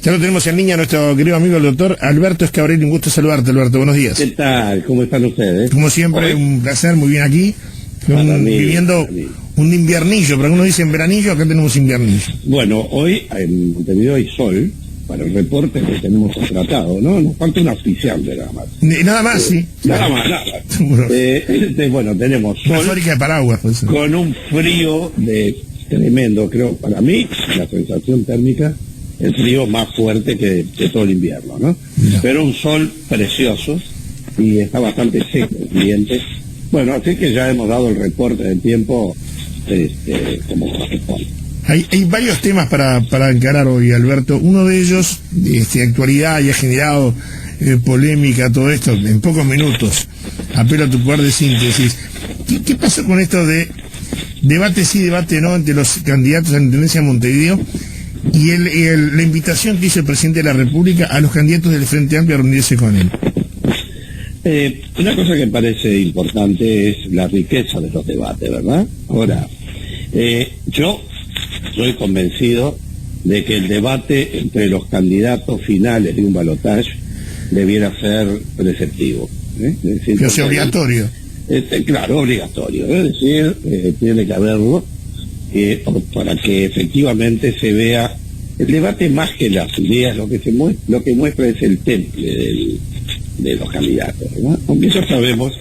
Ya lo tenemos en línea, nuestro querido amigo el doctor Alberto Escabreri. Un gusto saludarte, Alberto. Buenos días. ¿Qué tal? ¿Cómo están ustedes? Como siempre, un placer, muy bien aquí. Viviendo un inviernillo, pero algunos dicen veranillo, acá tenemos inviernillo. Bueno, hoy en Montevideo hay sol, para el reporte que tenemos contratado, ¿no? Nos falta un oficial de nada más. Nada más, sí. Nada más. Bueno, tenemos sol. Una fábrica de paraguas, pues. Con un frío tremendo, creo, para mí, la sensación térmica, el frío más fuerte que todo el invierno, ¿no? No. Pero un sol precioso y está bastante seco el ambiente. Bueno, así que ya hemos dado el reporte del tiempo como corresponde. Hay varios temas para encarar hoy, Alberto. Uno de ellos, actualidad, y ha generado polémica, todo esto, en pocos minutos. Apelo a tu poder de síntesis. ¿Qué pasó con esto de debate sí, debate no entre los candidatos a la Intendencia de Montevideo y la invitación que hizo el presidente de la República a los candidatos del Frente Amplio a reunirse con él? Una cosa que parece importante es la riqueza de los debates, ¿verdad? Ahora, yo soy convencido de que el debate entre los candidatos finales de un balotaje debiera ser preceptivo. Es decir, que sea obligatorio. Claro, obligatorio. Es decir, tiene que haberlo para que efectivamente se vea el debate más que las ideas. Lo que muestra es el temple de los candidatos, ¿verdad? Aunque ya sabemos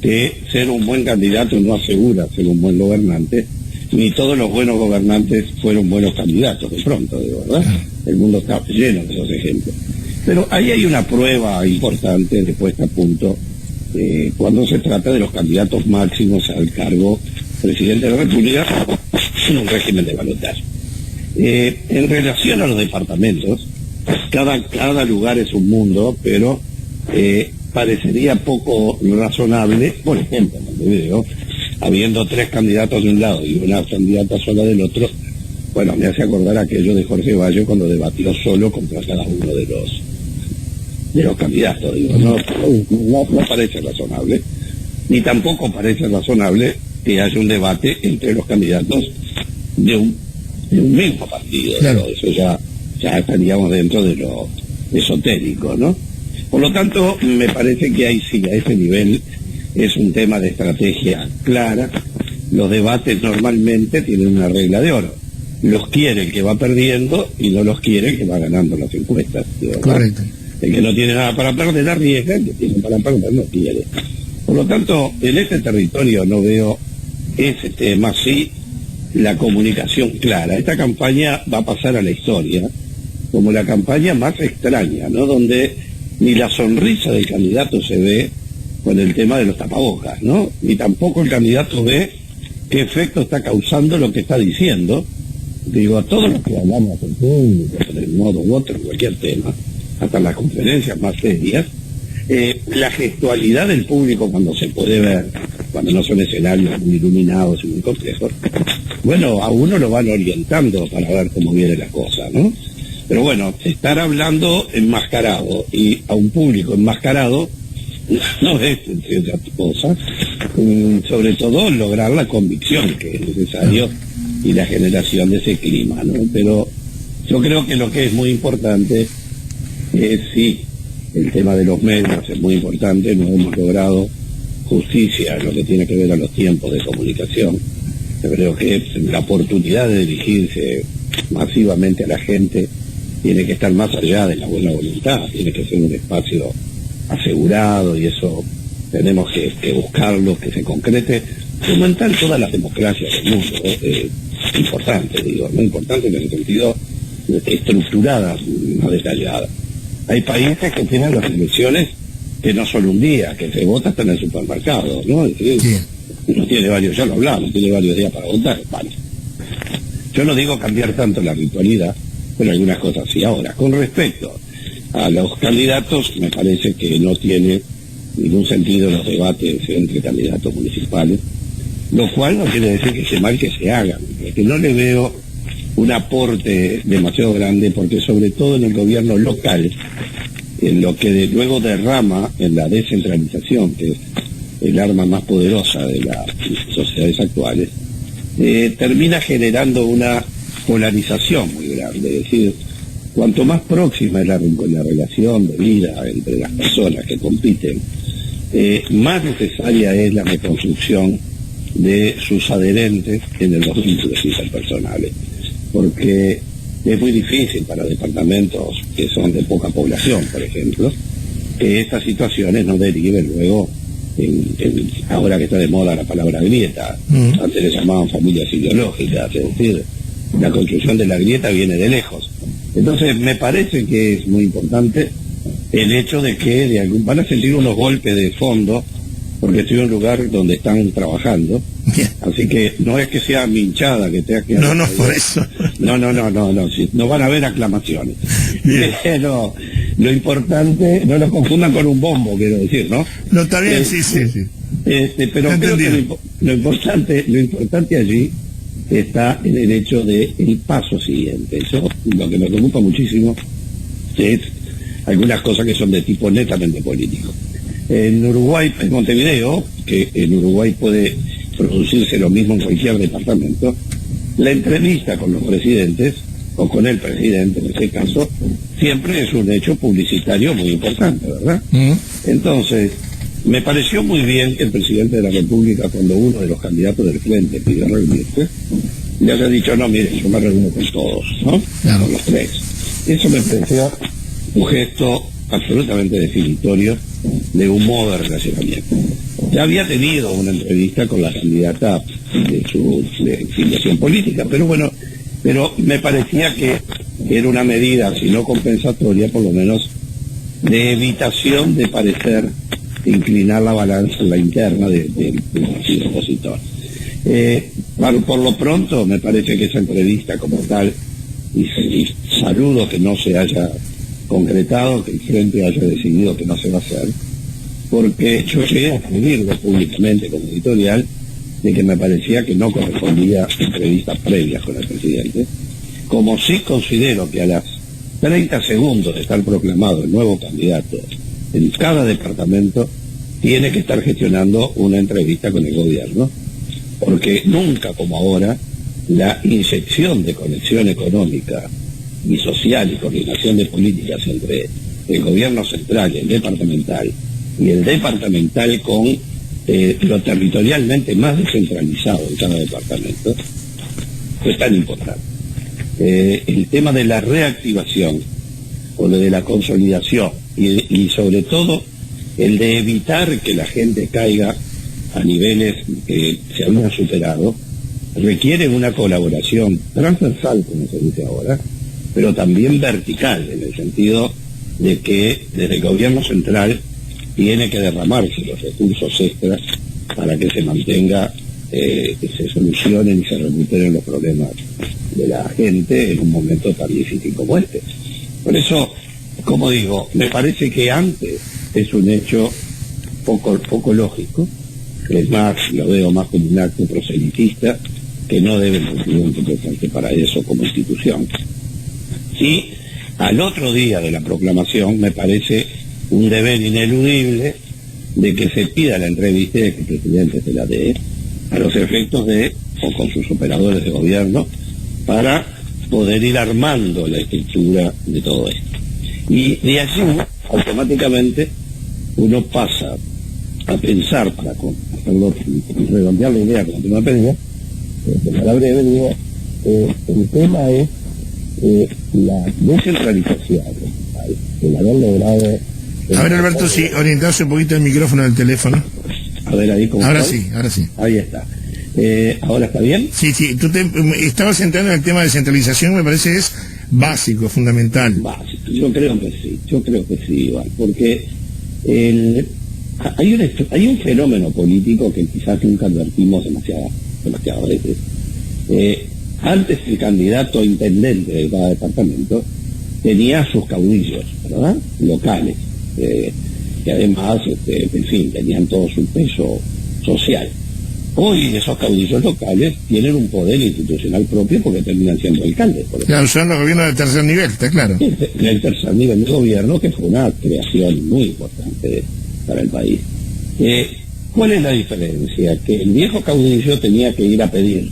que ser un buen candidato no asegura ser un buen gobernante, ni todos los buenos gobernantes fueron buenos candidatos, de pronto, de verdad. El mundo está lleno de esos ejemplos. Pero ahí hay una prueba importante de puesta a punto cuando se trata de los candidatos máximos al cargo presidente de la República en un régimen de balotaje. En relación a los departamentos, cada lugar es un mundo, pero parecería poco razonable, por ejemplo, en Montevideo, habiendo 3 candidatos de un lado y una candidata sola del otro. Bueno, me hace acordar aquello de Jorge Bayo cuando debatió solo contra cada uno de los candidatos. Digo, no parece razonable, ni tampoco parece razonable que haya un debate entre los candidatos de un mismo partido. Claro. Eso ya estaríamos dentro de lo esotérico, ¿no? Por lo tanto, me parece que ahí sí, a ese nivel, es un tema de estrategia clara. Los debates normalmente tienen una regla de oro. Los quiere el que va perdiendo y no los quiere el que va ganando las encuestas. Correcto. El que no tiene nada para perder arriesga, el que tiene para perder no quiere. Por lo tanto, en este territorio no veo ese tema, sí, la comunicación clara. Esta campaña va a pasar a la historia como la campaña más extraña, ¿no? Donde ni la sonrisa del candidato se ve con el tema de los tapabocas, ¿no? Ni tampoco el candidato ve qué efecto está causando lo que está diciendo. Digo, a todos los que hablamos en público, de un modo u otro, en cualquier tema, hasta las conferencias más serias, la gestualidad del público cuando se puede ver, cuando no son escenarios muy iluminados y muy complejos, bueno, a uno lo van orientando para ver cómo viene la cosa, ¿no? Pero bueno, estar hablando enmascarado y a un público enmascarado no es, entre otras cosas, sobre todo lograr la convicción que es necesario y la generación de ese clima, ¿no? Pero yo creo que lo que es muy importante es, sí, el tema de los medios es muy importante. No hemos logrado justicia en lo que tiene que ver a los tiempos de comunicación. Yo creo que la oportunidad de dirigirse masivamente a la gente tiene que estar más allá de la buena voluntad, tiene que ser un espacio asegurado, y eso tenemos que buscarlo, que se concrete, como en todas las democracias del mundo. Importante, digo, no importante en el sentido estructurada, no detallada. Hay países que tienen las elecciones que no son un día, que se vota hasta en el supermercado, ¿no? Es decir, sí. No tiene varios, ya lo hablamos, tiene varios días para votar, vale. Yo no digo cambiar tanto la ritualidad, pero algunas cosas sí. Ahora, con respecto a los candidatos, me parece que no tiene ningún sentido los debates entre candidatos municipales, lo cual no quiere decir que esté mal que se hagan, que no le veo un aporte demasiado grande, porque sobre todo en el gobierno local, en lo que luego derrama en la descentralización, que es el arma más poderosa de las sociedades actuales, termina generando una polarización muy grande. Es decir, cuanto más próxima es la relación de vida entre las personas que compiten, más necesaria es la reconstrucción de sus adherentes en los vínculos interpersonales, porque es muy difícil para departamentos que son de poca población, por ejemplo, que estas situaciones no deriven luego ahora que está de moda la palabra grieta. Antes le llamaban familias ideológicas, es decir, la construcción de la grieta viene de lejos. Entonces me parece que es muy importante el hecho de que van a sentir unos golpes de fondo, porque estoy en un lugar donde están trabajando. Bien. Así que no es que sea mi hinchada que tenga que... No, por eso. No, sí, no van a haber aclamaciones. Pero lo importante, no lo confundan con un bombo, quiero decir, ¿no? No, está bien, sí. Pero creo que lo importante allí está en el hecho del paso siguiente. Eso, lo que me preocupa muchísimo es algunas cosas que son de tipo netamente político. En Uruguay, en Montevideo, que en Uruguay puede producirse lo mismo en cualquier departamento, la entrevista con los presidentes, o con el presidente en este caso, siempre es un hecho publicitario muy importante, ¿verdad? Entonces, me pareció muy bien que el presidente de la República, cuando uno de los candidatos del frente pidió reunirse, le haya dicho, no, mire, yo me reúno con todos, ¿no? Claro. Con los tres. Eso me pareció un gesto absolutamente definitorio de un modo de relacionamiento. Ya había tenido una entrevista con la candidata de su filiación política, pero me parecía que era una medida, si no compensatoria, por lo menos de evitación de parecer inclinar la balanza en la interna del partido opositor. Por lo pronto, me parece que esa entrevista como tal, y saludo que no se haya concretado, que el Frente haya decidido que no se va a hacer, porque yo llegué a escribirlo públicamente como editorial de que me parecía que no correspondía entrevistas previas con el presidente, como sí considero que a las 30 segundos de estar proclamado el nuevo candidato en cada departamento tiene que estar gestionando una entrevista con el gobierno, porque nunca como ahora la inyección de conexión económica y social y coordinación de políticas entre el gobierno central y el departamental con lo territorialmente más descentralizado en cada departamento, es tan importante. El tema de la reactivación o lo de la consolidación y sobre todo el de evitar que la gente caiga a niveles que se habían superado requiere una colaboración transversal, como se dice ahora, pero también vertical, en el sentido de que desde el gobierno central tiene que derramarse los recursos extras para que se mantenga, que se solucionen y se recuperen los problemas de la gente en un momento tan difícil como este. Por eso, como digo, me parece que antes es un hecho poco lógico, es más, lo veo más como un acto proselitista que no debe tener un representante para eso como institución. Y al otro día de la proclamación me parece un deber ineludible de que se pida la entrevista de que el presidente se la dé a los efectos o con sus operadores de gobierno, para poder ir armando la estructura de todo esto. Y de allí, automáticamente, uno pasa a pensar, para hacerlo, redondear la idea con la última pedida, de manera breve, digo, el tema es la descentralización, el haber logrado... A ver, Alberto, si orientarse un poquito el micrófono del teléfono. A ver, ahí como... Ahora sí. Ahí está. ¿Ahora está bien? Sí, tú estabas entrando en el tema de descentralización, me parece es básico, fundamental. Básico, yo creo que sí, Iván, porque hay un fenómeno político que quizás nunca advertimos demasiadas veces. Antes el candidato a intendente de cada departamento tenía sus caudillos, ¿verdad?, locales, que además, en fin, tenían todo su peso social. Hoy esos caudillos locales tienen un poder institucional propio porque terminan siendo alcaldes. Claro, son los gobiernos de tercer nivel, está claro. El tercer nivel de gobierno, que fue una creación muy importante para el país. ¿Cuál es la diferencia? Que el viejo caudillo tenía que ir a pedir,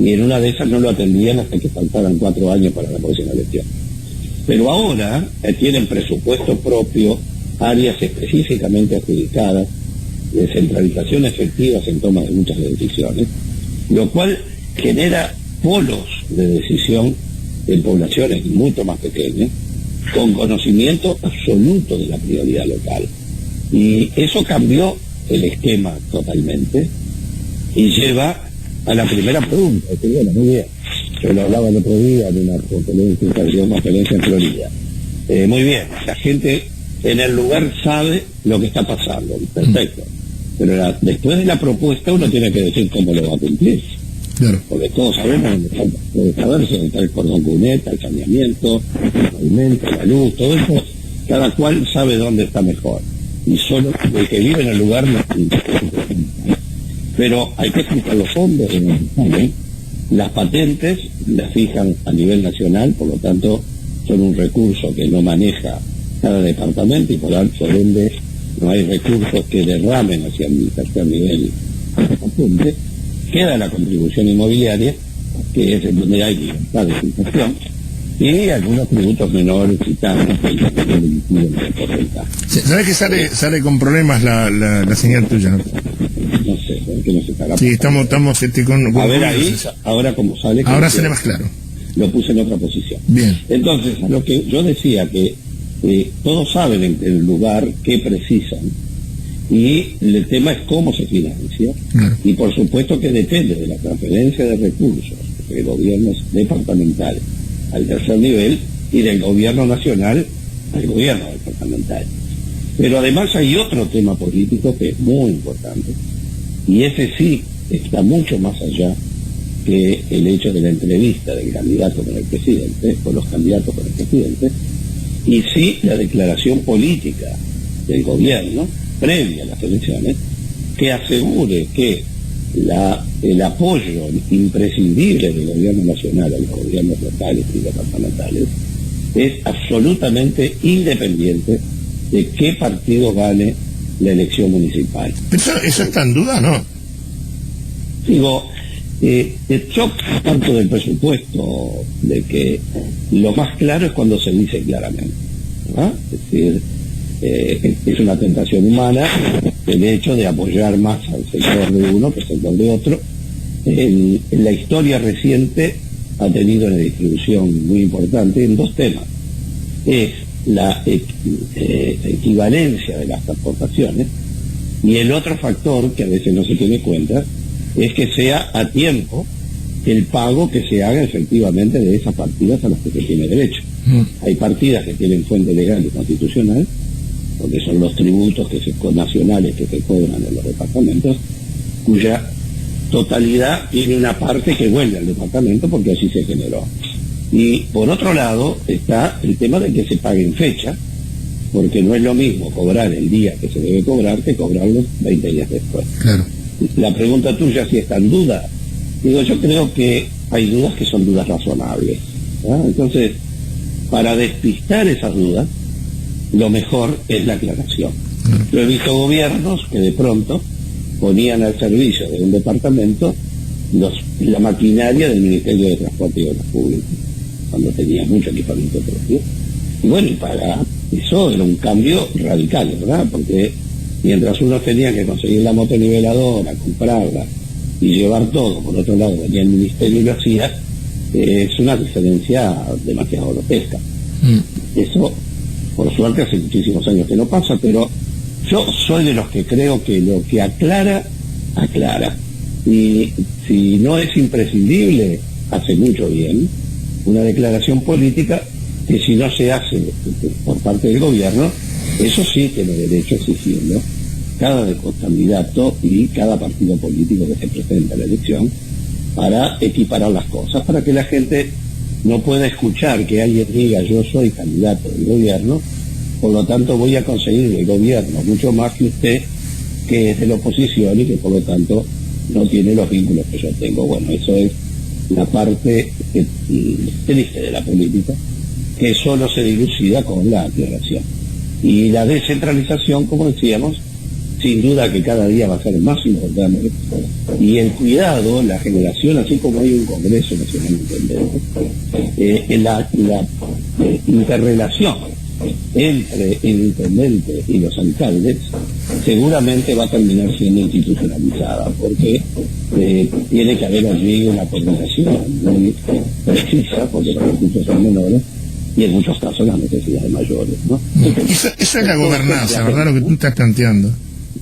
y en una de esas no lo atendían hasta que faltaban 4 años para la próxima elección. Pero ahora tienen presupuesto propio, áreas específicamente adjudicadas, descentralización efectiva en toma de muchas decisiones, lo cual genera polos de decisión en poblaciones mucho más pequeñas, con conocimiento absoluto de la prioridad local. Y eso cambió el esquema totalmente y lleva a la primera pregunta. Bueno, muy bien, yo lo hablaba el otro día en una conferencia en Florida. Muy bien, la gente en el lugar sabe lo que está pasando, perfecto. Pero después de la propuesta uno tiene que decir cómo lo va a cumplir. Claro. Porque todos sabemos dónde está, dónde está el cordón cuneta, el saneamiento, el pavimento, la luz, todo eso, cada cual sabe dónde está mejor. Y solo el que vive en el lugar no. Pero hay que explicar los fondos, ¿eh? Las patentes las fijan a nivel nacional, por lo tanto son un recurso que no maneja cada departamento y por ende no hay recursos que derramen hacia el tercer nivel patente. Queda la contribución inmobiliaria, que es en donde hay libertad de situación, y algunos tributos menores y tantos que inciden en el porcentaje. ¿Sabes que sale con problemas la señal tuya, no? No sé, ¿por qué no se estará? Sí, estamos con a ver ahí, ahora como sale... Ahora sale más claro. Lo puse en otra posición. Bien. Entonces, a lo que yo decía que todos saben en el lugar qué precisan, y el tema es cómo se financia, y por supuesto que depende de la transferencia de recursos de gobiernos departamentales al tercer nivel y del gobierno nacional al gobierno departamental. Pero además hay otro tema político que es muy importante, y ese sí está mucho más allá que el hecho de la entrevista del candidato con el presidente, o los candidatos con el presidente, y sí la declaración política del gobierno previa a las elecciones, que asegure que el apoyo imprescindible del gobierno nacional a los gobiernos locales y departamentales es absolutamente independiente de qué partido gane la elección municipal. ¿Eso está en duda, no? Digo, yo tanto del presupuesto de que lo más claro es cuando se dice claramente, ¿verdad? Es decir, es una tentación humana el hecho de apoyar más al sector de uno que al sector de otro. En la historia reciente ha tenido una distribución muy importante en dos temas. Es la equivalencia de las aportaciones, y el otro factor que a veces no se tiene cuenta es que sea a tiempo el pago que se haga efectivamente de esas partidas a las que se tiene derecho. Hay partidas que tienen fuente legal y constitucional, porque son los tributos nacionales que se cobran en los departamentos, cuya totalidad tiene una parte que vuelve al departamento porque así se generó. Y por otro lado está el tema de que se pague en fecha, porque no es lo mismo cobrar el día que se debe cobrar que cobrarlo 20 días después. Claro. La pregunta tuya si está en duda, digo, yo creo que hay dudas que son dudas razonables, ¿verdad? Entonces, para despistar esas dudas, lo mejor es la aclaración. Yo he visto gobiernos que de pronto ponían al servicio de un departamento la maquinaria del Ministerio de Transporte y Obras Públicas, cuando tenía mucho equipamiento propio. Y bueno, y para eso era un cambio radical, ¿verdad? Porque mientras unos tenían que conseguir la motoniveladora, comprarla y llevar todo, por otro lado venía el Ministerio y lo hacía, es una diferencia demasiado grotesca. Eso, por suerte, hace muchísimos años que no pasa, pero yo soy de los que creo que lo que aclara, aclara. Y si no es imprescindible, hace mucho bien una declaración política que si no se hace por parte del gobierno, eso sí tiene derecho a exigirlo cada candidato y cada partido político que se presenta a la elección, para equiparar las cosas, para que la gente no pueda escuchar que alguien diga yo soy candidato del gobierno, por lo tanto voy a conseguir del gobierno mucho más que usted, que es de la oposición y que por lo tanto no tiene los vínculos que yo tengo. Bueno, eso es la parte triste de la política, que solo se dilucida con la aclaración. Y la descentralización, como decíamos, sin duda que cada día va a ser más importante, y el cuidado, la generación, así como hay un Congreso Nacional Intendente, en la interrelación entre el intendente y los alcaldes seguramente va a terminar siendo institucionalizada, porque tiene que haber allí una coordinación muy precisa, porque los recursos son menores y en muchos casos las necesidades mayores, ¿no? Eso es la gobernanza, ¿verdad? Lo que tú estás planteando.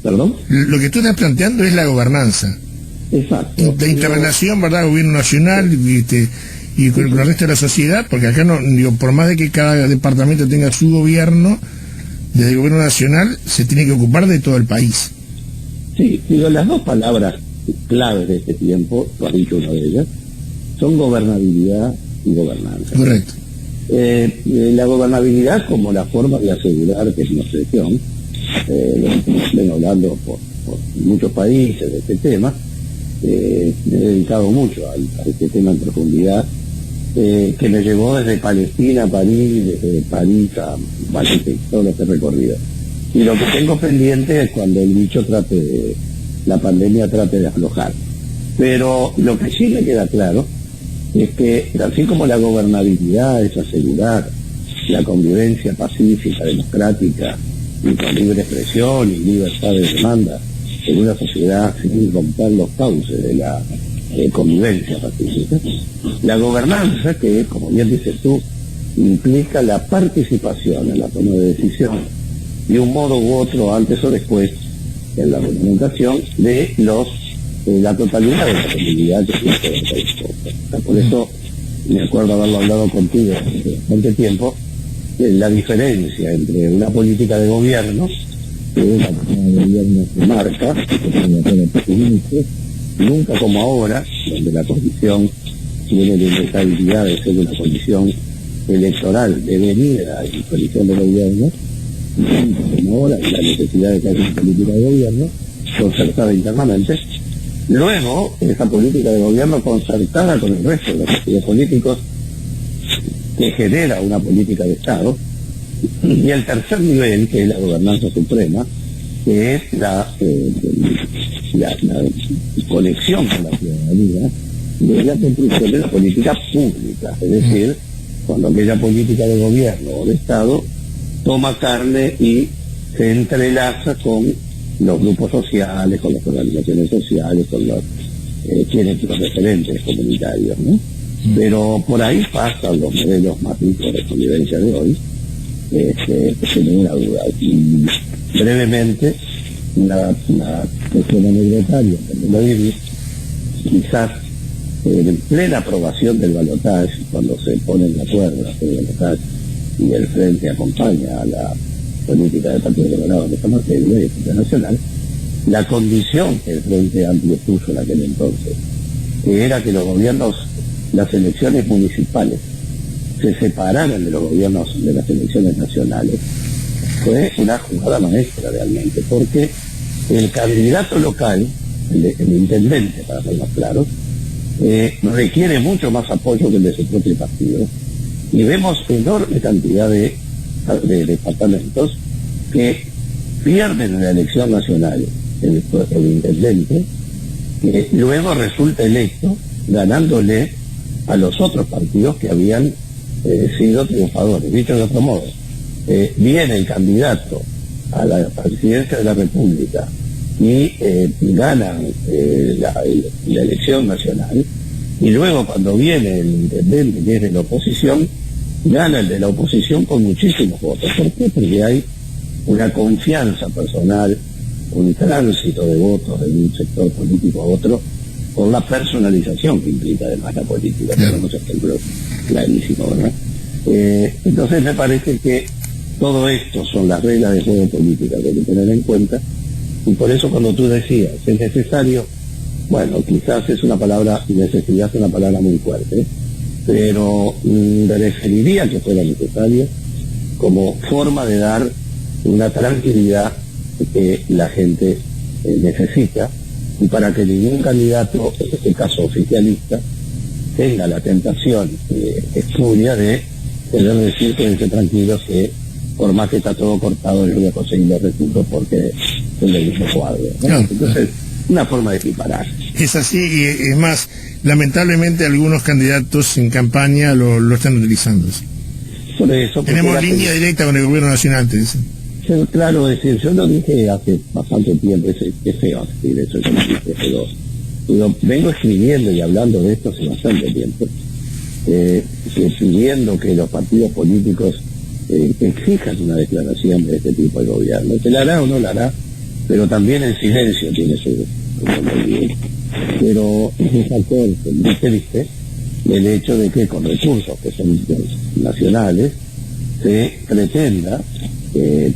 ¿Perdón? Lo que tú estás planteando es la gobernanza. Exacto. De interrelación, ¿verdad? Gobierno nacional y con el resto de la sociedad, porque acá no, digo, por más de que cada departamento tenga su gobierno, desde el gobierno nacional se tiene que ocupar de todo el país. Sí, digo, las dos palabras claves de este tiempo, tú has dicho una de ellas, son gobernabilidad y gobernanza. Correcto. La gobernabilidad como la forma de asegurar que es una expresión, vengo hablando por muchos países de este tema, me he dedicado mucho a este tema en profundidad, que me llevó desde Palestina a París, desde París a Valencia, todo este recorrido. Y lo que tengo pendiente es cuando el bicho la pandemia trate de aflojar. Pero lo que sí me queda claro es que, así como la gobernabilidad es asegurar la convivencia pacífica, democrática, y con libre expresión y libertad de demanda en una sociedad sin romper los cauces de la convivencia pacífica, la gobernanza, que como bien dices tú, implica la participación en la toma de decisiones de un modo u otro, antes o después, en la reglamentación de la totalidad de la comunidad que tiene que ver. Por eso me acuerdo haberlo hablado contigo hace bastante tiempo, la diferencia entre una política de gobierno, que es la política de gobierno que marca, que tiene que tener nunca como ahora, donde la condición tiene la inestabilidad de ser una condición electoral devenida y condición de gobierno, nunca como ahora, la necesidad de que haya una política de gobierno concertada internamente. Luego, esa política de gobierno concertada con el resto de los partidos políticos, que genera una política de Estado, y el tercer nivel, que es la gobernanza suprema, que es la conexión con la ciudadanía de la construcción de la política pública, es decir, cuando aquella política de gobierno o de Estado toma carne y se entrelaza con los grupos sociales, con las organizaciones sociales, con los referentes comunitarios, ¿no? Pero por ahí pasan los modelos más ricos de convivencia de hoy, sin ninguna duda. Y brevemente, una cuestión anecdotaria, como lo digo, quizás en plena aprobación del balotaje, cuando se ponen de acuerdo el balotaje y el Frente acompaña a la política del Partido Colorado en esta materia y el Frente Nacional, la condición que el Frente Amplio puso en aquel entonces, que era que los gobiernos, las elecciones municipales, se separaran de los gobiernos de las elecciones nacionales, fue una jugada maestra realmente, porque el candidato local, el intendente, para ser más claro, requiere mucho más apoyo que el de su propio partido, y vemos enorme cantidad de departamentos que pierden en la elección nacional el intendente, que luego resulta electo ganándole a los otros partidos que habían sido triunfadores. Dicho de otro modo, viene el candidato a la presidencia de la República y gana la elección nacional, y luego cuando viene el intendente que es de la oposición, gana el de la oposición con muchísimos votos. ¿Por qué? Porque hay una confianza personal, un tránsito de votos de un sector político a otro, por la personalización que implica además la política. Tenemos ejemplos clarísimos, ¿verdad? Entonces me parece que todo esto son las reglas de juego política que hay que tener en cuenta, y por eso cuando tú decías, es necesario, bueno, quizás es una palabra, necesidad es una palabra muy fuerte, pero preferiría que fuera necesario como forma de dar una tranquilidad que la gente necesita, y para que ningún candidato, en este caso oficialista, tenga la tentación espuria de poder decir, quédense tranquilos que por más que está todo cortado, yo voy a conseguir los recursos porque es el mismo cuadro, ¿no? Claro. Entonces, una forma de equiparar. Es así, y es más, lamentablemente algunos candidatos en campaña lo están utilizando. Por eso, Tenemos línea directa con el gobierno nacional, te dicen. Claro, es decir, yo lo dije hace bastante tiempo, es feo decir eso, yo lo dije, pero vengo escribiendo y hablando de esto hace bastante tiempo, pidiendo que los partidos políticos exijan una declaración de este tipo de gobierno. Se la hará o no la hará, pero también en silencio tiene su... Pero es un factor muy triste el hecho de que con recursos que son nacionales se pretenda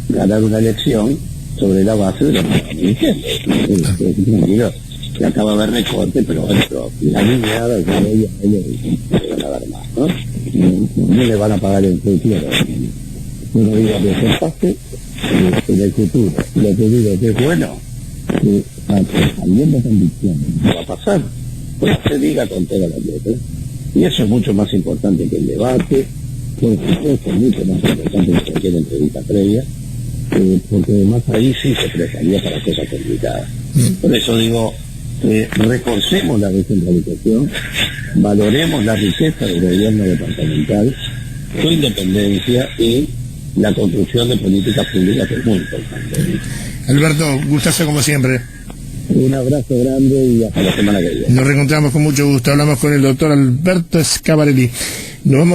ganar una elección sobre la base de lo que estamos diciendo. Se acaba de ver recorte, pero bueno, la lineada ya ellos le van a dar más, ¿no? No le van a pagar el futuro. Pero digo que se pase en el futuro. Lo que digo que es bueno, que habiendo convicciones, no va a pasar, pues se diga con todas las letras. Y eso es mucho más importante que el debate, por supuesto es mucho más importante que cualquier entrevista previa, porque además ahí sí se prestaría para cosas complicadas. Por eso digo, reforcemos la descentralización, valoremos la riqueza del gobierno departamental, su independencia y la construcción de políticas públicas, que es muy importante. Alberto, gustazo como siempre. Un abrazo grande y hasta la semana que viene. Nos reencontramos con mucho gusto. Hablamos con el doctor Alberto Schiavarelli. Nos vamos